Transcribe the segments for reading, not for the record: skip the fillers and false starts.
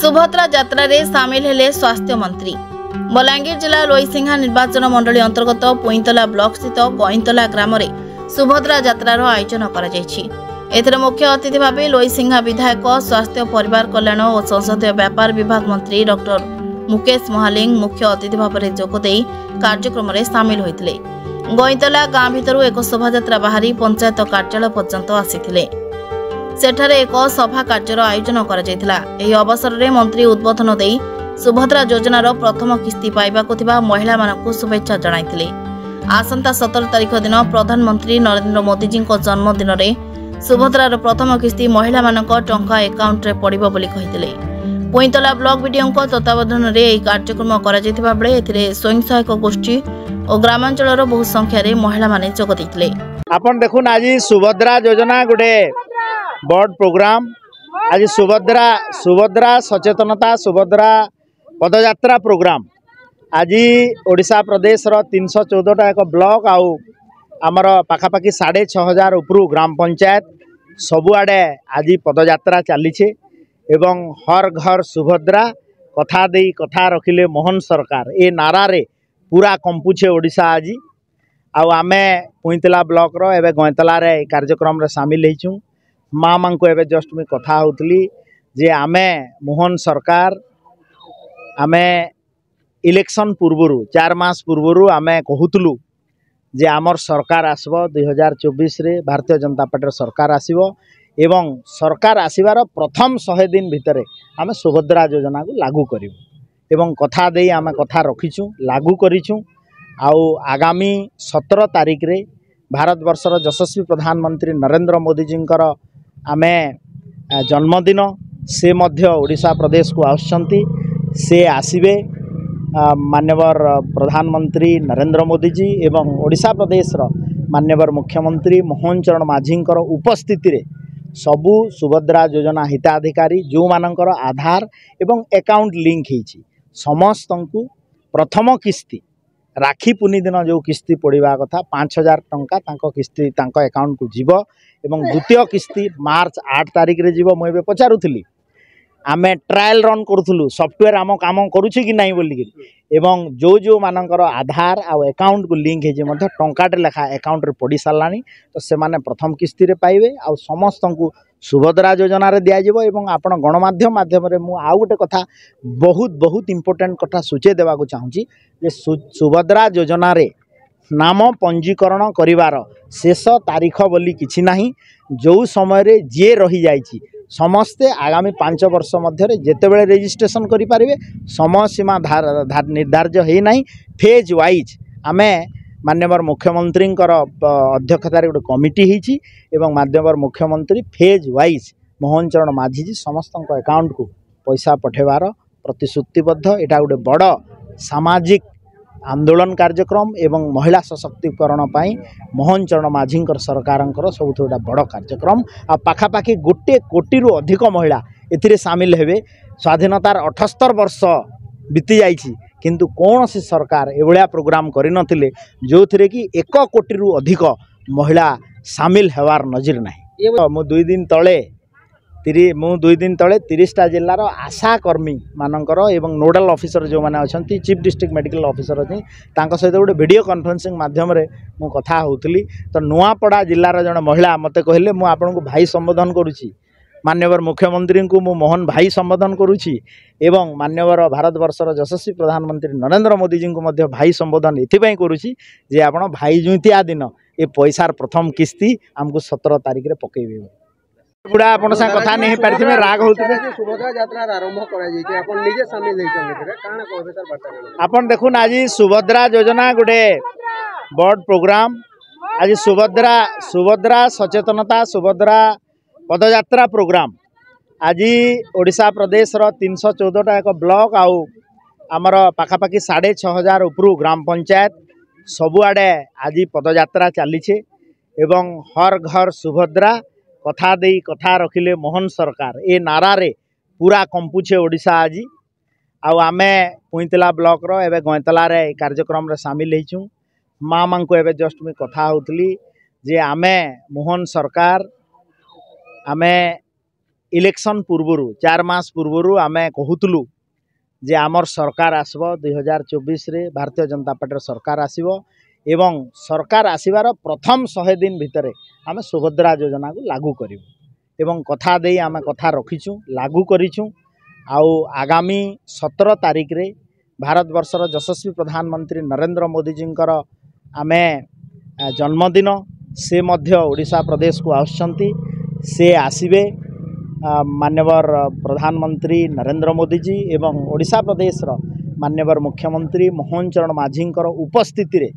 सुभद्रा यात्रा रे सामिल हेले स्वास्थ्य मंत्री। बलांगीर जिला लोईसिंघा निर्वाचन मंडली अंतर्गत पुईतला ब्लॉक स्थित गईतला ग्राम रे सुभद्रा यात्रार आयोजन करा जायछि। एथरे मुख्य अतिथि भाव लोईसिंघा विधायक स्वास्थ्य परिवार कल्याण और संसदीय व्यापार विभाग मंत्री डॉक्टर मुकेश महालिंग मुख्य अतिथि भाव में जोगदे कार्यक्रम में सामिल होते। गईतला गाँ भितर एक शोभायात्रा बाहरी पंचायत कार्यालय पर्यंत आसीथिले। सेठारे एक सभा कार्यर आयोजन करा जायतिला। एही अवसर में मंत्री उद्बोधन दे सुभद्रा योजनार प्रथम किस्ती पाइबाकु थिबा महिला मानकु शुभेच्छा जणाइथिले। आसंता 17 तारिख दिन प्रधानमंत्री नरेंद्र मोदी जी जन्मदिन में सुभद्रार प्रथम किस्ती महिला मानक टंका एकाउंट रे पड़िबो बोली कहिथिले। पुईतला ब्लॉक वीडियो तत्वावधान में यह कार्यक्रम करा जायतिबा बेले एथिरे स्वयं सहायक गोष्ठी और ग्रामांचलर बहु संख्या रे महिला माने जोग दैथिले। आपण देखुन आज सुभद्रा योजना गुडे बड़ प्रोग्राम। आज सुभद्रा सचेतनता सुभद्रा पदयात्रा प्रोग्राम आज ओडिशा प्रदेश रो 314टा एक ब्लॉक आउ आमर पाखापाखि 6500 उपरू ग्राम पंचायत सबुआडे आज पदयात्रा चली एवं हर घर सुभद्रा कथा देई कथा रखिले मोहन सरकार ए नारा रे पूरा कंपुछे ओडिशा आज आउ आमे पुईतला ब्लॉक रो एबे गईतला रे कार्यक्रम रे शामिल हेचु। माँ मां को एवं जस्ट मुझे कथा होतली जे आमे मोहन सरकार आमे इलेक्शन पूर्वर 4 मास पूर्वर आमे कहूतलु जे आमर सरकार आसबो 2024 रे भारतीय जनता पार्टी सरकार आसीबो एवं सरकार आसीबार प्रथम 100 दिन भितरे आमे सुभद्रा योजना को लागू करिवु एवं कथा देई आमे कथा रखिछु लागू करिछु। आउ आगामी 17 तारिख रे भारत वर्षर यशस्वी प्रधानमंत्री नरेंद्र मोदी जींकर आमे जन्मदिन से मध्य ओडिशा प्रदेश को आसुचंती से आसीबे मान्यवर प्रधानमंत्री नरेंद्र मोदी जी एवं ओडिशा प्रदेश रो मान्यवर मुख्यमंत्री मोहन चरण माझींकर उपस्थिति रे सबु सुभद्रा योजना हिताधिकारी जो मानकर आधार एवं अकाउंट लिंक होईछि समस्तंकु प्रथम किस्ती राखी पुनी दिन जो किस्ती पड़ा कथा 5000 टंका तांको किस्ती तांको अकाउंट को जीव एवं द्वितीय किस्ती मार्च 8 तारिख रे जीव। मुझे पचारुली आमे ट्रायल रन करूँ सॉफ्टवेयर आम काम करुच्छे कि नहीं बोलिक एवं जो जो मानकर आधार आ अकाउंट को लिंक हो टंकाटे लेखा अकाउंट रे पड़ी सारा तो से माने प्रथम किस्ती रे पाइबे आ समस्त को सुभद्रा योजना रे दिया जिवो। एवं आपण गणमाध्यम माध्यम रे मु आउ गोटे कथा बहुत इंपोर्टेंट कथा सूचे देवा को चाहूँगी जे सुभद्रा योजना रे नाम पंजीकरण करिवार शेष तारीख बोली किछि नाही। जो समय रे जे रही जाइछि समस्ते आगामी 5 वर्ष मध्य जेतेबेले रेजिस्ट्रेशन करि पारिबे समय सीमा निर्धार्य है नहीं। फेज वाइज आमे मान्यवर मुख्यमंत्री अध्यक्षतार गोटे कमिटी होईछि एवं मान्यवर मुख्यमंत्री फेज वाइज मोहन चरण माझी जी समस्त अकाउंट को पैसा पठेबार प्रतिश्रुतिबद्ध। एटा गोटे बड़ सामाजिक आंदोलन कार्यक्रम एवं महिला सशक्तिकरण पाई मोहन चरण माझी सरकार सबुठ बड़ कार्यक्रम आ पाखापाखि 1 कोटी रु अधिक महिला एथिरे सामिल हेबे। स्वाधीनतार 78 वर्ष बीती जाइछि किंतु कौन सी सरकार एभलिया प्रोग्राम करिनथिले जो थिरे कि 1 कोटी रु अधिक महिला सामिल हेवार नजर नाही। मु 2 दिन तले 30टा जिल्लार आशा कर्मी मानकर एवं नोडल ऑफिसर जो माने अछंती चीफ डिस्ट्रिक्ट मेडिकल ऑफिसर अछि तांको सहित गोटे वीडियो कॉन्फ्रेंसिंग माध्यम रे मु कथा होउतली तो नुआपड़ा जिल्लार जण महिला मते कहले मु आपन को भाई संबोधन करूची मान्यवर मुख्यमंत्री को मु मोहन भाई संबोधन करूची एवं मान्यवर भारत वर्षर यशस्वी प्रधानमंत्री नरेंद्र मोदी जी को मध्य भाई संबोधन एथिपाई करूची जे आपण भाई जुतिया दिन ए पैसार प्रथम किस्ती हमको 17 तारिख रे पकेइबे। गुड़ा आपण सा कथा नहीं पारथिबे राग होतबे सुभद्रा यात्रा आरंभ करा जाय कि आपण निजे शामिल होई छन काना कहबे सर बात आपण देखुन आज सुभद्रा योजना गुडे बड़ प्रोग्राम। आज सुभद्रा सचेतनता सुभद्रा पदयात्रा प्रोग्राम आज ओडिशा प्रदेश रो 314टा एक ब्लॉक आउ आमर पाखापाखि 6500 उपरू ग्राम पंचायत सबुआडे आज पदयात्रा चली एवं हर घर सुभद्रा कथा देई कथा रखिले मोहन सरकार ए नारा रे पूरा कंपुछे ओडिशा आज आउ आमे पुईतला ब्लॉक रो एबे गईतला रे कार्यक्रम रे शामिल हेचु। माँ मां को एवं जस्ट मुझे कथा होतली जे आमे मोहन सरकार आमे इलेक्शन पूर्वर 4 मास पूर्वर आम कहूलु जे आमर सरकार आसब 2024 रे भारतीय जनता पार्टी सरकार आसब एवं सरकार आसबार प्रथम 100 दिन भितर आम सुभद्रा योजना को लागू करूँ एवं कथा दे आम कथा रखीचु लागू करूँ आउ आगामी 17 तारीख रे भारत वर्षर यशस्वी प्रधानमंत्री नरेंद्र मोदी जींकर आमे जन्मदिन से मध्य ओडिशा प्रदेश को आसुचंती से आसिबे मान्यवर प्रधानमंत्री नरेंद्र मोदी जी एवं ओडिशा प्रदेश मान्यवर मुख्यमंत्री मोहन चरण माझींकर उपस्थिति रे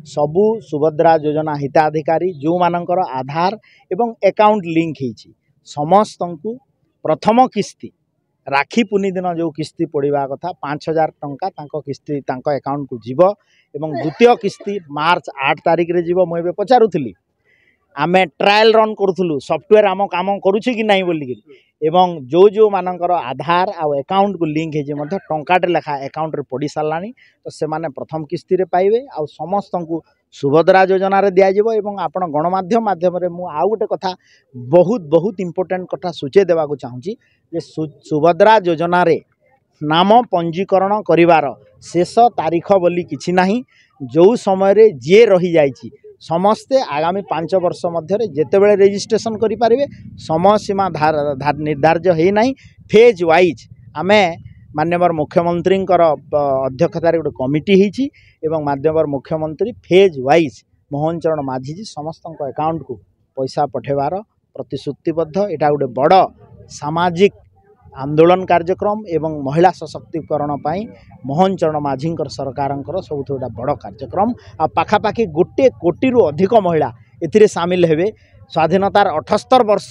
सबु सुभद्रा योजना हिताधिकारी जो मानकर आधार एवं अकाउंट लिंक होईची समस्त को प्रथम किस्ती राखी पुनी दिन जो किस्ती पड़ा कथा 5,000 टंका तांको किस्ती तांको अकाउंट को जीव एवं द्वितीय किस्ती मार्च 8 तारीख रे जीव मुझे पचारुली आमे ट्रायल रन करूँ सॉफ्टवेयर आम काम करुच्छे कि नहीं बोलिक एवं जो जो मानकर आधार आउ अकाउंट को लिंक हो टंकाटे लेखा अकाउंट रे पड़ सारा तो से माने प्रथम किस्ती रे पाइबे आ समस्त को सुभद्रा योजना रे दिया एवं आपण गणमाध्यम माध्यम रे मु आउ गोटे कथा बहुत इम्पोर्टेंट कथा सूचे देवा को चाहूँगी जे सुभद्रा योजना रे नाम पंजीकरण करिवार शेष तारीख बोली किछि नाही जो समय रे जे रही जाइछि समस्ते आगामी 5 वर्ष मध्य जितेबले रेजिस्ट्रेशन करें समय सीमा निर्धार्य है ना फेज वाइज आमे मान्यवर मुख्यमंत्री अध्यक्षतार गोटे कमिटी होती एवं मान्यवर मुख्यमंत्री फेज वाइज मोहन चरण माझी जी समस्त अकाउंट को पैसा पठेबार प्रतिश्रुतिबद्ध यहाँ गोटे बड़ सामाजिक आंदोलन कार्यक्रम एवं महिला सशक्तिकरण पाई मोहन चरण माझी सरकार सब गोटे बड़ कार्यक्रम आ पाखापाखि 1 कोटी रु अधिक महिला एथिरे सामिल हेबे स्वाधीनतार 78 वर्ष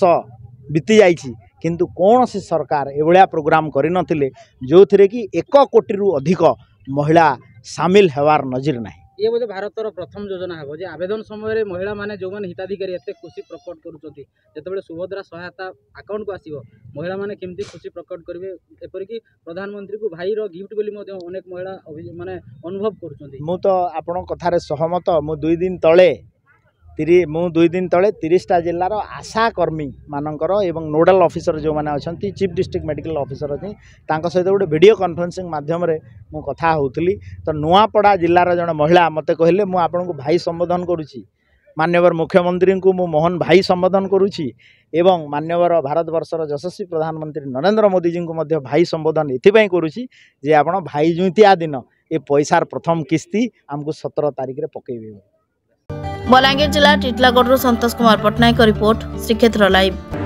बीती जाइछि किंतु कौन सी सरकार एभलिया प्रोग्राम करि नथिले जो थिरे कि 1 कोटी रु अधिक महिला सामिल हेवार नजर नाही ये बोधे भारतर प्रथम योजना है जे आवेदन समय महिला माने जो माने हिताधिकारी एते खुशी प्रकट करूछथि जेतेबेले सुभद्रा सहायता अकाउंट को आसीबो महिला माने केमती खुशी प्रकट करिवे एपर कि प्रधानमंत्री को भाई रो गिफ्ट बोली मध्ये अनेक महिला माने अनुभव करूछथि मु तो आपण कथारे सहमत मु 2 दिन तले 30टा जिल्लार आशा कर्मी मानकर एवं नोडल ऑफिसर जो माने अछंती चीफ डिस्ट्रिक्ट मेडिकल ऑफिसर अच्छी तांको सहित गोटे वीडियो कॉन्फ्रेंसिंग माध्यम रे मु कथा होउतली तो नुआपड़ा जिल्लार जण महिला मते कहले मु आपन को भाई संबोधन करूची मान्यवर मुख्यमंत्री को मु मोहन भाई संबोधन करूची एवं मान्यवर भारत वर्षर यशस्वी प्रधानमंत्री नरेंद्र मोदी जी को मध्य भाई संबोधन एथिपाई करूची जे आपण भाई जुतिया दिन ए पैसार प्रथम किस्ती हमको 17 तारीख रे पकेइबे। बलांगीर जिला टिटलागढ़ संतोष कुमार पट्टनायक रिपोर्ट श्रीक्षेत्र लाइव।